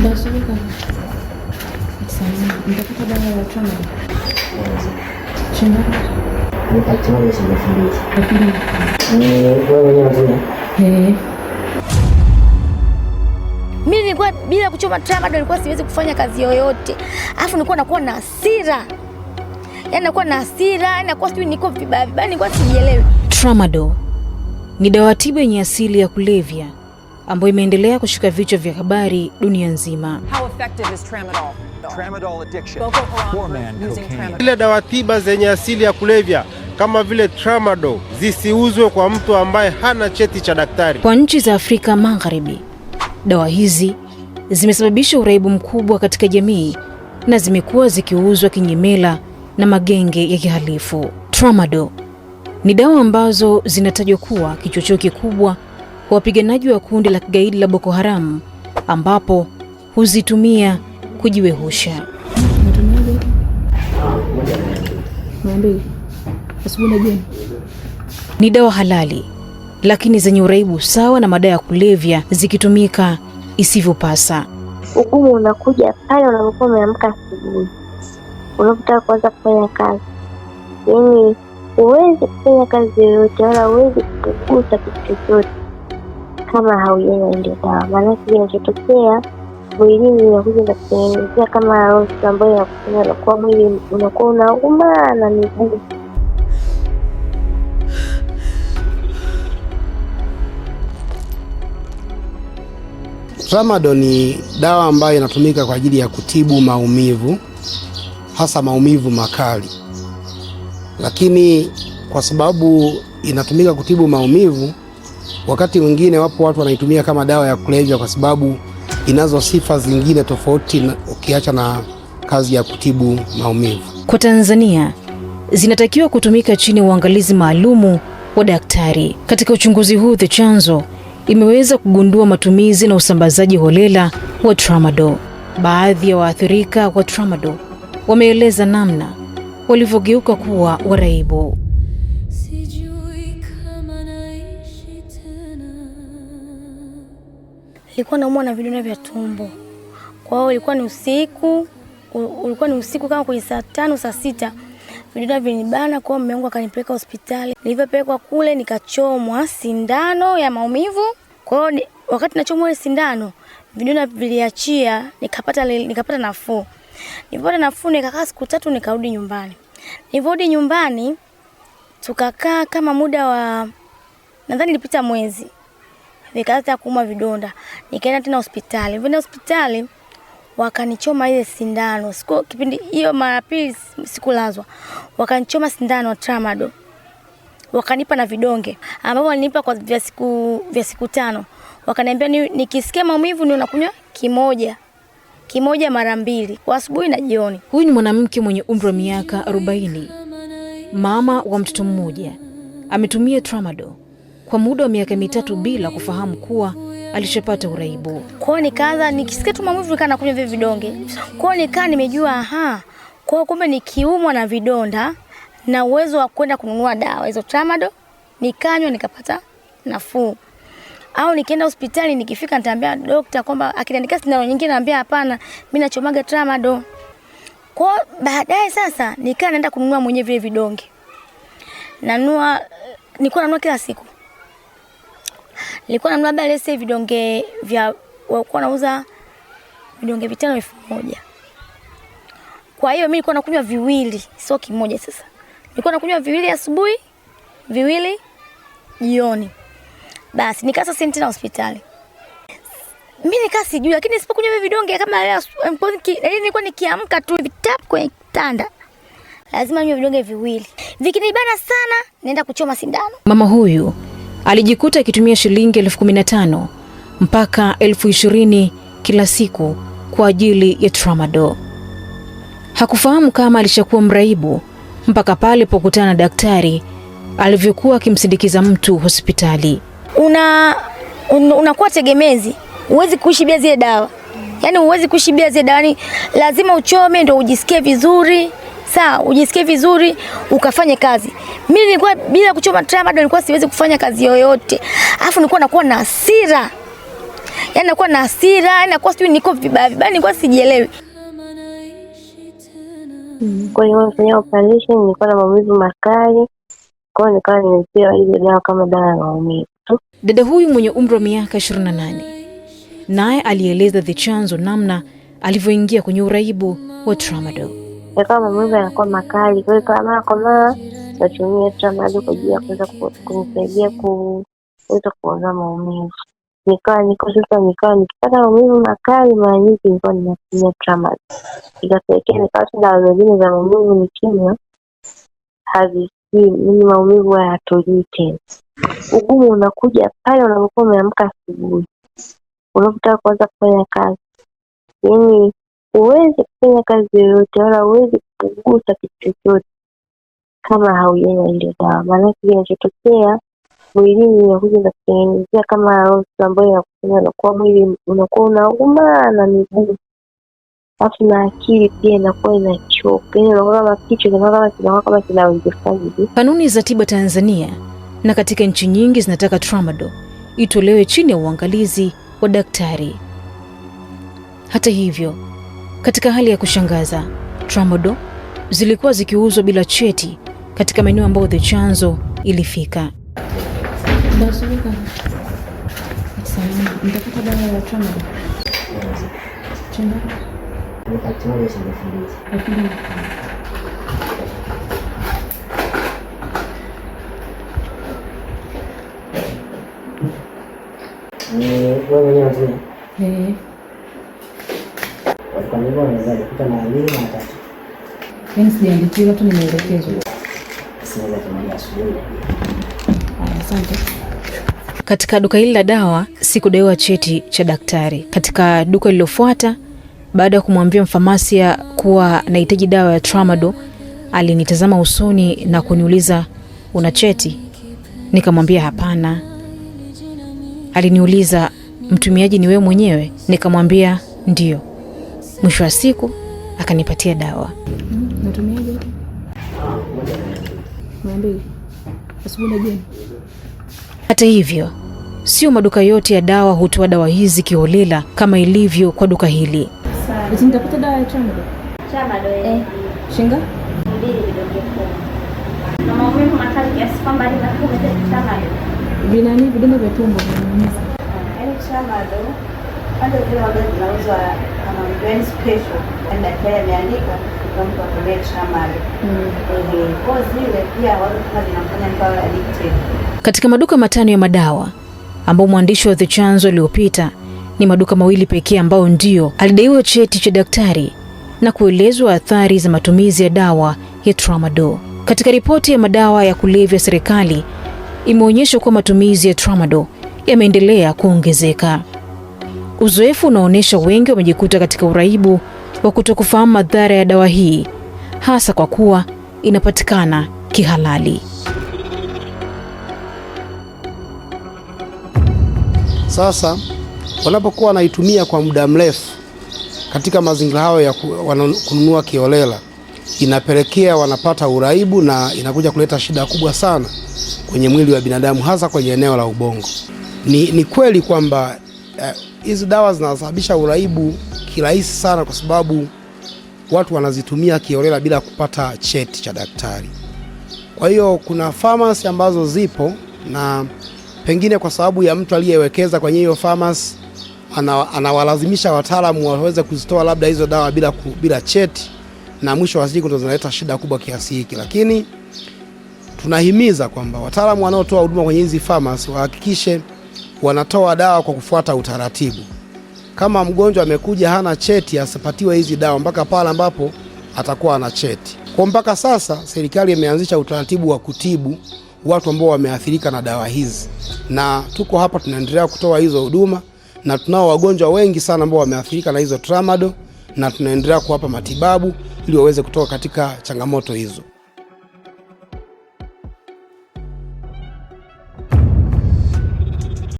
Ndasubika. Sana. Nitakuta dawa ya tramadol. Chingapi? Nitatumia shilingi 2000. Wewe mwenyewe unajua? Mimi nilikuwa bila kuchoma tramadol nilikuwa siwezi kufanya kazi yoyote. Alafu nilikuwa nakuwa na hasira. Yaani nakuwa na hasira, yaani nakuwa sijui niko vibaya, nilikuwa sijielewi. Tramadol ni dawa tiba yenye asili ya kulevya ambayo imeendelea kushika vichwa vya habari dunia nzima. How effective is tramadol? Tramadol addiction. Ile dawa tiba zenye asili ya kulevya kama vile tramadol zisiuzwe kwa mtu ambaye hana cheti cha daktari. Kwa nchi za Afrika Magharibi, dawa hizi zimesababisha uraibu mkubwa katika jamii na zimekuwa zikiuzwa kinyemela na magenge ya kihalifu. Tramadol ni dawa ambazo zinatajwa kuwa kichocheo kikubwa kwa wapiganaji wa kundi la kigaidi la Boko Haram, ambapo huzitumia kujiwehusha. Ni dawa halali lakini zenye uraibu sawa na madawa ya kulevya zikitumika isivyopasa. Ugumu unakuja pale unapokuwa umeamka asubuhi, unapotaka kuanza kufanya kazi. Yaani huwezi kufanya kazi yoyote wala huwezi kugusa kitu chochote kama haujanywa ile dawa. Maana kinachotokea mwilini inakuja na kutengenezea kama roho ambayo inakufanya unakuwa mwili unakuwa unauma na miguu. Tramadol ni dawa ambayo inatumika kwa ajili ya kutibu maumivu, hasa maumivu makali. Lakini kwa sababu inatumika kutibu maumivu, wakati mwingine wapo watu wanaitumia kama dawa ya kulevya kwa sababu inazo sifa zingine tofauti ukiacha na kazi ya kutibu maumivu. Kwa Tanzania, zinatakiwa kutumika chini ya uangalizi maalumu wa daktari. Katika uchunguzi huu, The Chanzo imeweza kugundua matumizi na usambazaji holela wa tramadol. Baadhi ya waathirika wa tramadol wameeleza namna walivyogeuka kuwa waraibu. Nilikuwa naumwa na vidonda vya tumbo. Kwa hiyo ilikuwa ni usiku kama kwenye saa 5 saa 6. Vidonda vilinibana, kwa hiyo mume wangu akanipeleka hospitali. Nilipopelekwa kule nikachomwa sindano ya maumivu. Kwa hiyo wakati nachomwa ile sindano, vidonda viliachia, nikapata nafuu. Nilipopata nafuu nikakaa siku 3 nikarudi nyumbani. Niliporudi nyumbani tukakaa kama muda wa nadhani nilipita mwezi. Nikaanza kuuma vidonda. Nikaenda tena hospitali. Nilipoenda hospitali wakanichoma ile sindano. Kipindi hiyo mara pili sikulazwa. Wakanichoma sindano ya tramadol. Wakanipa na vidonge ambapo walinipa kwa vya siku 5. Wakaniambia nikisikia maumivu ni unakunywa kimoja mara 2 kwa asubuhi na jioni. Huyu ni mwanamke mwenye umri wa miaka 40, mama wa mtoto mmoja. Ametumia tramadol kwa muda wa miaka 3 bila kufahamu kuwa alishapata uraibu. Kwa hiyo nikaanza nikisikia tu maumivu nikaanza kunywa vile vidonge. Kwa hiyo nikaa nimejua kwa hiyo kumbe nikiumwa na vidonda na uwezo wa kwenda kununua dawa hizo tramadol, nikanywa nikapata nafuu. Au nikienda hospitali nikifika nitaambia daktari kwamba akiniandikia sindano nyingine naambia hapana, mimi nachomaga tramadol. Kwa baadaye sasa nikaa naenda kununua mwenyewe vile vidonge. Nilikuwa nanunua kila siku. Nilikuwa nanunua balese vidonge vya walikuwa nauza vidonge 5,000. Kwa hiyo mimi nilikuwa nakunywa viwili, sio kimoja sasa. Nilikuwa nakunywa viwili asubuhi, viwili jioni. Basi nikasa senti na hospitali. Mimi nikaa sijui, lakini nisipokunywa hivi vidonge kama leo nilikuwa nikiamka tu vitap kwenye kitanda, lazima ninywe vidonge viwili. Vikinibana sana naenda kuchoma sindano. Mama huyu alijikuta akitumia shilingi 15,000 mpaka 20,000 kila siku kwa ajili ya tramadol. Hakufahamu kama alishakuwa mraibu mpaka pale pokutana na daktari alivyokuwa akimsindikiza mtu hospitali. Unakuwa tegemezi, huwezi kuishi bila zile dawa. Yaani huwezi kuishi bila zile dawa, lazima uchome ndio ujisikie vizuri. Sawa, ujisikie vizuri ukafanye kazi. Mimi nilikuwa bila kuchoma tramadol nilikuwa siwezi kufanya kazi yoyote. Alafu nilikuwa nakuwa na hasira. Yaani nakuwa na hasira, yaani nakuwa sijui niko vibaya vibaya, nilikuwa sijielewi. Kwa hiyo nilifanya operation, nilikuwa na maumivu makali. Kwa hiyo nikawa nimepewa ile dawa kama dawa ya maumivu. Dada huyu mwenye umri wa miaka 28 naye alieleza the chanzo namna alivyoingia kwenye uraibu wa tramadol. Kama maumivu yanakuwa makali, kwa hiyo kama kwa mara natumia tramadol kwa ajili ya kuweza kunisaidia kuweza kuondoa maumivu. Nikawa nikipata maumivu makali mara nyingi nilikuwa ninatumia tramadol. Ikapelekea nikapata dawa zingine za maumivu nikinywa mimi maumivu hayatolii tena. Ugumu unakuja pale unapokuwa umeamka asubuhi, unapotaka kuanza kufanya kazi. Yaani huwezi kufanya kazi yoyote wala huwezi kugusa kitu chochote kama haujanywa ile dawa. Maana kinachotokea mwilini inakuja na kutengenezea kama roho ambayo inakufanya unakuwa mwili unakuwa unauma na miguu. Alafu na akili pia inakuwa inachoka. Yaani unakuwa kama kichwa kama kinawindofanya. Kanuni za tiba Tanzania na katika nchi nyingi zinataka tramadol itolewe chini ya uangalizi wa daktari. Hata hivyo, katika hali ya kushangaza, tramadol zilikuwa zikiuzwa bila cheti katika maeneo ambayo the chanzo ilifika. Nitapata dawa ya tramadol. Chenda. Nitachukua shilingi 2000. Wewe mwenyewe unajua? Kwa nini unaweza kukuta na 2 na 3? Yaani sijaandikiwa tu nimeelekezwa. Siweza kumwambia asubuhi. Asante. Katika duka hili la dawa sikudaiwa cheti cha daktari. Katika duka lililofuata, baada ya kumwambia mfamasia kuwa nahitaji dawa ya tramadol, alinitazama usoni na kuniuliza, una cheti? Nikamwambia hapana. Aliniuliza, mtumiaji ni wewe mwenyewe? Nikamwambia ndio. Mwisho wa siku akanipatia dawa. Natumiaje? Mwambie. Asubuhi na jioni. Hata hivyo, sio maduka yote ya dawa hutoa dawa hizi kiholela kama ilivyo kwa duka hili. Sasa nitapata dawa ya tramadol. Shinga? 2 vidonge 10. Na maumivu makali kiasi kwamba hadi nakuwa tramadol. Vinani vidonge vya tumbo vinaumiza. Yaani tramadol hata zile ambazo zinauzwa kama brand special, na daktari ameandika kwa mtu atumie tramadol. Kwa zile pia watu kama zinafanya mtu addicted. Katika maduka 5 ya madawa ambao mwandishi wa The Chanzo aliyopita, ni maduka 2 pekee ambao ndio alidaiwa cheti cha daktari na kuelezwa athari za matumizi ya dawa ya tramadol. Katika ripoti ya madawa ya kulevya, serikali imeonyesha kuwa matumizi ya tramadol yameendelea kuongezeka. Uzoefu unaonyesha wengi wamejikuta katika uraibu wa kutokufahamu madhara ya dawa hii, hasa kwa kuwa inapatikana kihalali. Sasa wanapokuwa wanaitumia kwa muda mrefu katika mazingira hayo ya kununua kiholela, inapelekea wanapata uraibu na inakuja kuleta shida kubwa sana kwenye mwili wa binadamu, hasa kwenye eneo la ubongo. Ni kweli kwamba hizi dawa zinasababisha uraibu kirahisi sana, kwa sababu watu wanazitumia kiholela bila kupata cheti cha daktari. Kwa hiyo kuna pharmacy ambazo zipo, na pengine kwa sababu ya mtu aliyewekeza kwenye hiyo pharmacy anawalazimisha wataalamu waweze kuzitoa labda hizo dawa bila cheti, na mwisho wa siku ndo zinaleta shida kubwa kiasi hiki. Lakini tunahimiza kwamba wataalamu wanaotoa huduma kwenye hizi pharmacy wahakikishe wanatoa dawa kwa kufuata utaratibu. Kama mgonjwa amekuja hana cheti, asipatiwe hizi dawa mpaka pale ambapo atakuwa ana cheti. Kwa mpaka sasa serikali imeanzisha utaratibu wa kutibu watu ambao wameathirika na dawa hizi, na tuko hapa tunaendelea kutoa hizo huduma, na tunao wagonjwa wengi sana ambao wameathirika na hizo tramadol, na tunaendelea kuwapa matibabu ili waweze kutoka katika changamoto hizo.